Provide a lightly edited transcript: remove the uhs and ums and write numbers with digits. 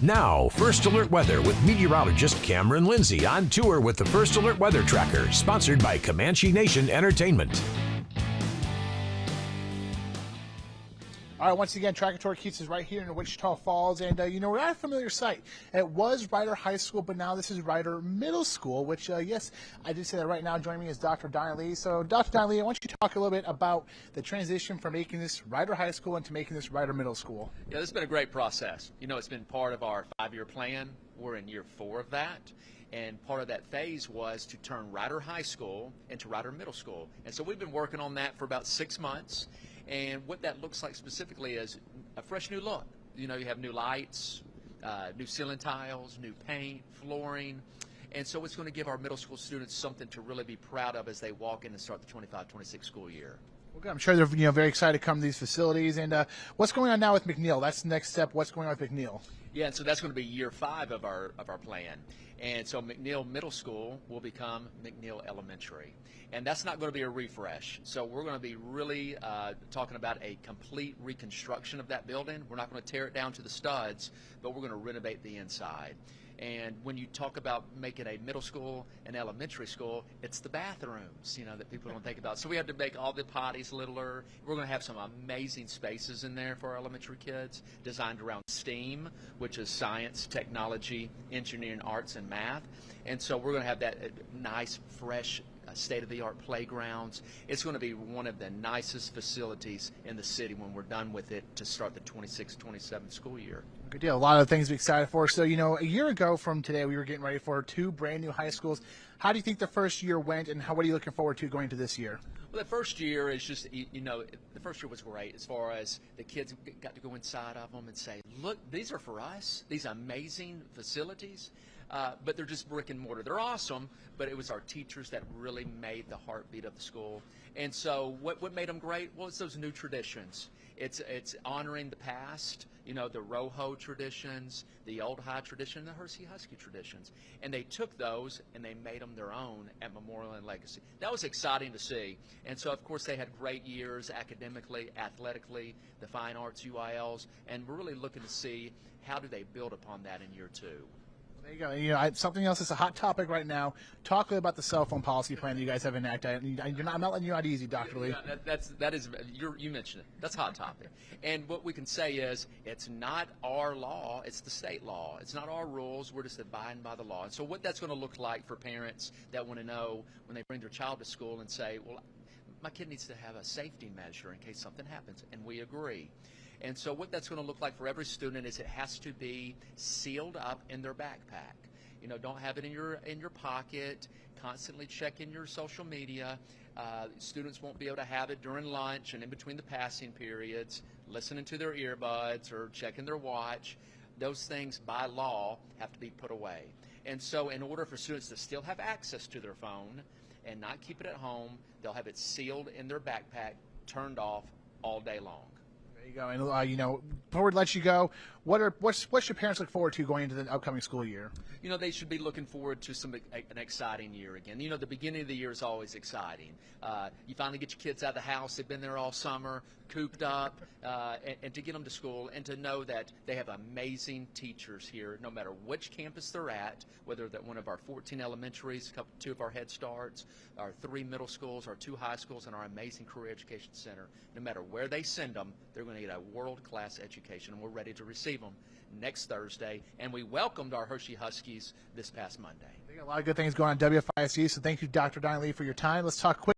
Now, First Alert Weather with meteorologist Cameron Lindsay on tour with the First Alert Weather Tracker, sponsored by Comanche Nation Entertainment. All right, once again, Tracker Tour keeps us right here in Wichita Falls, and we're at a familiar site. It was Ryder High School, but now this is Ryder Middle School, which, yes, I did say that right now. Joining me is Dr. Donnie Lee. So, Dr. Donnie Lee, I want you to talk a little bit about the transition from making this Ryder High School into making this Ryder Middle School. Yeah, this has been a great process. It's been part of our 5-year plan. We're in year 4 of that. And part of that phase was to turn Ryder High School into Ryder Middle School. And so we've been working on that for about 6 months. And what that looks like specifically is a fresh new look. You have new lights, new ceiling tiles, new paint, flooring. And so it's going to give our middle school students something to really be proud of as they walk in and start the 25-26 school year. Okay, I'm sure they're very excited to come to these facilities. And what's going on now with McNeil? That's the next step. What's going on with McNeil? Yeah, and so that's going to be year 5 of our plan. And so McNeil Middle School will become McNeil Elementary. And that's not going to be a refresh. So we're going to be really talking about a complete reconstruction of that building. We're not going to tear it down to the studs, but we're going to renovate the inside. And when you talk about making a middle school and elementary school, it's the bathrooms, that people don't think about. So we had to make all the potties littler. We're going to have some amazing spaces in there for our elementary kids, designed around STEAM, which is science, technology, engineering, arts, and math. And so we're going to have that nice, fresh, state-of-the-art playgrounds. It's going to be one of the nicest facilities in the city when we're done with it to start the 26-27 school year. Good deal. A lot of things to be excited for. So, a year ago from today, we were getting ready for 2 brand new high schools. How do you think the first year went, and what are you looking forward to going into this year? Well, the first year is just, the first year was great as far as the kids got to go inside of them and say, look, these are for us, these amazing facilities. But they're just brick and mortar. They're awesome, but it was our teachers that really made the heartbeat of the school. And so what made them great? Well, it's those new traditions. It's honoring the past, the Rojo traditions, the Old High tradition, the Hershey Husky traditions. And they took those and they made them their own at Memorial and Legacy. That was exciting to see. And so, of course, they had great years academically, athletically, the fine arts UILs, and we're really looking to see how do they build upon that in year 2. There you go. Something else that's a hot topic right now. Talk a little about the cell phone policy plan that you guys have enacted. I'm not letting you out easy, Dr. Lee. Yeah, you mentioned it. That's a hot topic. And what we can say is it's not our law, it's the state law. It's not our rules. We're just abiding by the law. And so what that's going to look like for parents that want to know when they bring their child to school and say, well, my kid needs to have a safety measure in case something happens, and we agree. And so what that's going to look like for every student is it has to be sealed up in their backpack. Don't have it in your pocket. Constantly checking your social media. Students won't be able to have it during lunch and in between the passing periods, listening to their earbuds or checking their watch. Those things by law have to be put away. And so in order for students to still have access to their phone and not keep it at home, they'll have it sealed in their backpack, turned off all day long. There you go. And before we let you go, what should parents look forward to going into the upcoming school year? They should be looking forward to an exciting year again. The beginning of the year is always exciting. You finally get your kids out of the house. They've been there all summer, cooped up, and to get them to school and to know that they have amazing teachers here, no matter which campus they're at, whether they're one of our 14 elementaries, 2 of our Head Starts, our 3 middle schools, our 2 high schools, and our amazing career education center. No matter where they send them, they're going to get a world-class education, and we're ready to receive them next Thursday. And we welcomed our Hershey Huskies this past Monday. A lot of good things going on at WFISD, so thank you, Dr. Donnie Lee, for your time. Let's talk quick.